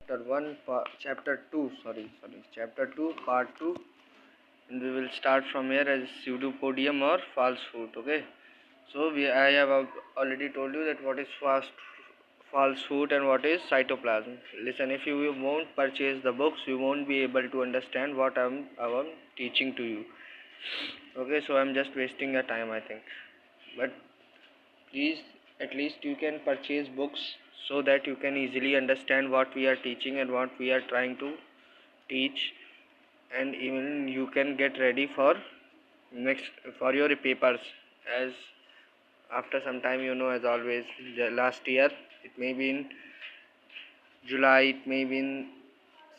chapter 2 part 2, and we will start from here as pseudopodium or false food. Okay, so I have already told you that what is false food and what is cytoplasm. Listen, if you won't purchase the books, you won't be able to understand what I'm teaching to you. Okay, so I'm just wasting your time, I think, but please, at least you can purchase books so that you can easily understand what we are teaching and what we are trying to teach, and even you can get ready for your papers. As after some time, as always, the last year, it may be in July, it may be in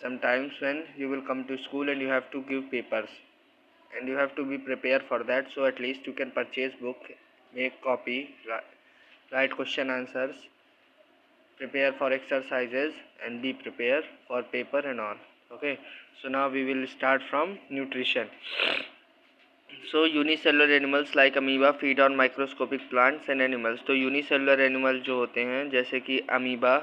sometimes when you will come to school and you have to give papers, and you have to be prepared for that. So at least you can purchase book, make copy, write question answers, prepare for exercises, and be prepared for paper and all. Okay, so now we will start from nutrition. So unicellular animals like amoeba feed on microscopic plants and animals. तो unicellular animals जो होते हैं जैसे कि amoeba,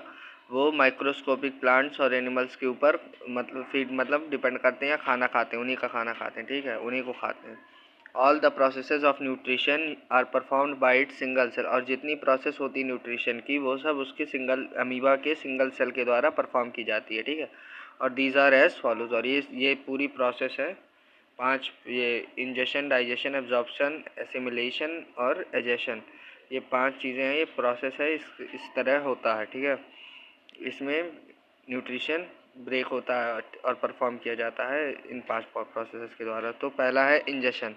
वो microscopic plants और animals के ऊपर मतलब डिपेंड करते हैं या खाना खाते हैं, उन्हीं का खाना खाते हैं, ठीक है, उन्हीं को खाते हैं. All the processes of nutrition are performed by it single cell. और जितनी प्रोसेस होती है न्यूट्रिशन की वो सब उसके अमीबा के सिंगल सेल के द्वारा परफॉर्म की जाती है, ठीक है. और दीज आर एज फॉलोज. और ये पूरी प्रोसेस है 5, ये इंजेशन, डाइजेशन, एब्जॉर्प्शन, एसिमिलेशन और एजेशन, ये 5 चीज़ें हैं, ये प्रोसेस है, इस तरह होता है, ठीक है. इसमें न्यूट्रिशन ब्रेक होता है और परफॉर्म किया जाता है इन 5 प्रोसेसेस के द्वारा. तो पहला है ingestion.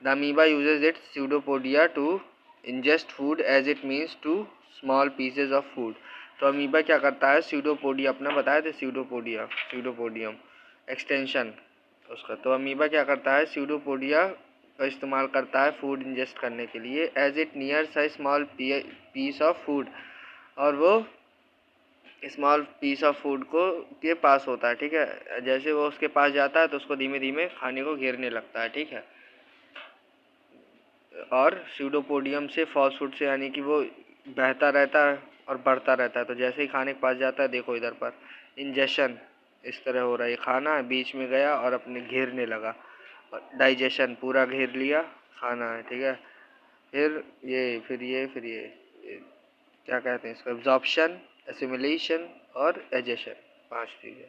The amoeba uses its pseudopodia to ingest food as it means to small pieces of food. तो अमीबा क्या करता है, स्यूडोपोडिया, अपना बताया था स्यूडोपोडियम एक्सटेंशन उसका. तो अमीबा क्या करता है, स्यूडोपोडिया का इस्तेमाल करता है फूड इंजेस्ट करने के लिए. As it nears a small piece of food, और वो स्मॉल पीस ऑफ फूड को के पास होता है, ठीक है. जैसे वो उसके पास जाता है तो उसको धीमे धीमे खाने को घेरने लगता है, ठीक है. और स्यूडोपोडियम से फॉल्स फूड से यानी कि वो बहता रहता है और बढ़ता रहता है. तो जैसे ही खाने के पास जाता है, देखो इधर पर इंजेशन इस तरह हो रहा है, खाना है बीच में गया और अपने घेरने लगा. और डाइजेशन, पूरा घेर लिया, खाना है, ठीक है. फिर ये क्या कहते हैं इसको, एब्जॉर्प्शन, एसिमिलेशन और एजेशन, 5 चीज़ें.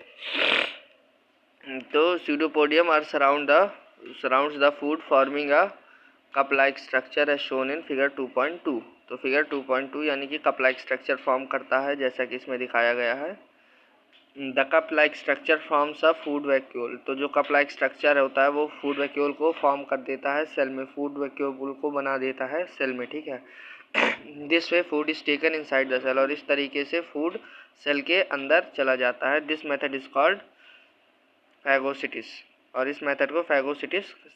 तो pseudopodium are surrounds the food forming a cup like structure as shown in figure 2.2. तो फिगर 2.2 यानी कि कप लाइक स्ट्रक्चर फॉर्म करता है जैसा कि इसमें दिखाया गया है. The cup like structure forms a food vacuole. तो जो कप लाइक स्ट्रक्चर होता है वो फूड वैक्यूल को फॉर्म कर देता है सेल में, फूड वैक्यूल को बना देता है सेल में, ठीक है. This way food is taken inside the cell. और इस तरीके से फूड सेल के अंदर चला जाता है. This method is called phagocytosis. और इस मेथड को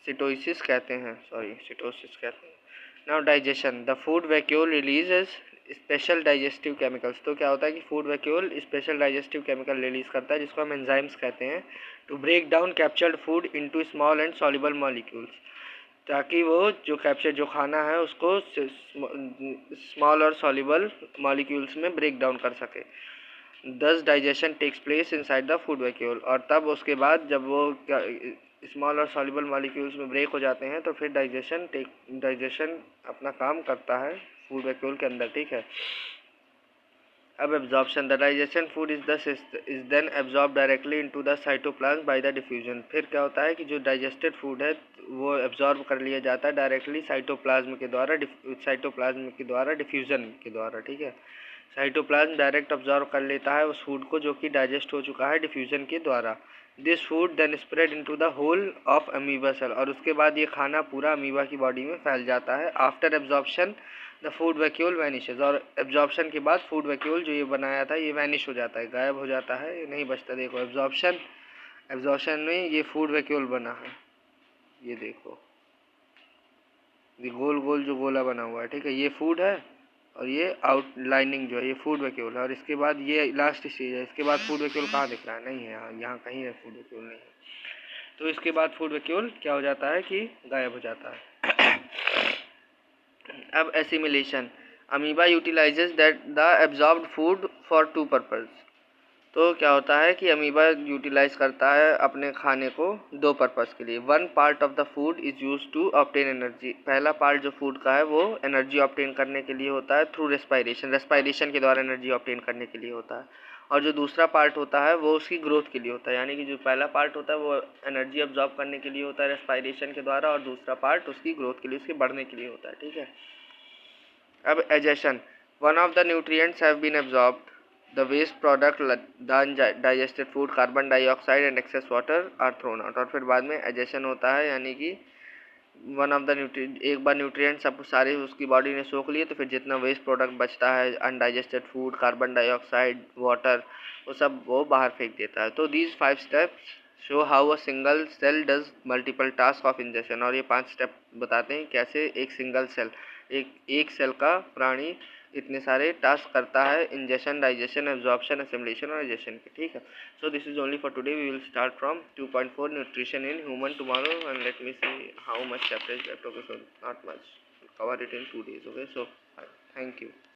सिटोसिस कहते हैं. Now digestion. The food vacuole releases special digestive chemicals. तो क्या होता है कि food vacuole special digestive chemical release करता है जिसको हम एंजाइम्स कहते हैं, to break down captured food into small and soluble molecules. ताकि वो जो खाना है उसको स्मॉल और सॉल्युबल मॉलिक्यूल्स में ब्रेक डाउन कर सके. दस digestion takes place inside the food vacuole. और तब उसके बाद जब वो स्मॉल और सॉल्युबल मॉलिक्यूल्स में ब्रेक हो जाते हैं तो फिर डाइजेशन अपना काम करता है फूड वैक्यूल के अंदर, ठीक है. अब absorption. The digestion food is then absorb directly into the cytoplasm by the diffusion. फिर क्या होता है कि जो डाइजेस्टेड फूड है वो एब्जॉर्ब कर लिया जाता है डायरेक्टली साइटोप्लाज्म के द्वारा डिफ्यूजन के द्वारा, ठीक है. साइटोप्लाज्म डायरेक्ट अब्जॉर्व कर लेता है उस फूड को जो कि डाइजेस्ट हो चुका है डिफ्यूजन के द्वारा. This food then spread into the whole of amoeba cell. और उसके बाद ये खाना पूरा अमीबा की बॉडी में फैल जाता है. After absorption the food vacuole vanishes. और एब्जॉर्प्शन के बाद फूड वैक्यूल जो ये बनाया था ये वैनिश हो जाता है, गायब हो जाता है, ये नहीं बचता. देखो एब्जॉर्प्शन में ये फूड वैक्यूल बना है, ये देखो, ये गोल गोल जो गोला बना हुआ है, ठीक है, ये फूड है. और ये आउटलाइनिंग जो है ये फूड वैक्यूल है. और इसके बाद ये लास्ट स्टेज है. इसके बाद फूड वैक्यूल कहाँ दिख रहा है, नहीं है, यहाँ कहीं है फूड वैक्यूल, नहीं है. तो इसके बाद फूड वैक्यूल क्या हो जाता है कि गायब हो जाता है. अब assimilation. Amoeba utilises that the absorbed food for 2 purpose. तो क्या होता है कि अमीबा यूटिलाइज करता है अपने खाने को दो पर्पज़ के लिए। One part of the food is use to obtain energy. पहला पार्ट जो फूड का है वो एनर्जी ऑब्टेन करने के लिए होता है थ्रू रेस्पायरेशन, रेस्पायरेशन के द्वारा एनर्जी ऑब्टेन करने के लिए होता है। और जो दूसरा पार्ट होता है वो उसकी ग्रोथ के लिए होता है, यानी कि जो पहला पार्ट होता है वो एनर्जी अब्जॉर्ब करने के लिए होता है रेस्पायरेशन के द्वारा, और दूसरा पार्ट उसकी ग्रोथ के लिए, उसके बढ़ने के लिए होता है। ठीक है। अब egestion, one of the nutrients have been absorbed, the waste product, the undigested food, carbon dioxide and excess water are thrown out. और फिर बाद में एजेशन होता है, यानी कि वन ऑफ द एक बार न्यूट्रिएंट सब सारे उसकी बॉडी ने सोख लिए तो फिर जितना वेस्ट प्रोडक्ट बचता है, undigested food, carbon dioxide, water, वो सब वो बाहर फेंक देता है। तो these 5 steps show how a single cell does multiple task of ingestion. और ये 5 स्टेप बताते हैं कैसे एक सिंगल सेल, एक सेल का प्राणी इतने सारे टास्क करता है, इंजेशन, डाइजेशन, एब्जॉर्प्शन, असिमिलेशन और डाइजेशन के। ठीक है। So this is only for today. We will start from 2.4 nutrition in human tomorrow, and let me see how much chapter is left. Okay, so not much. We'll cover it in 2 days. Okay, so thank you.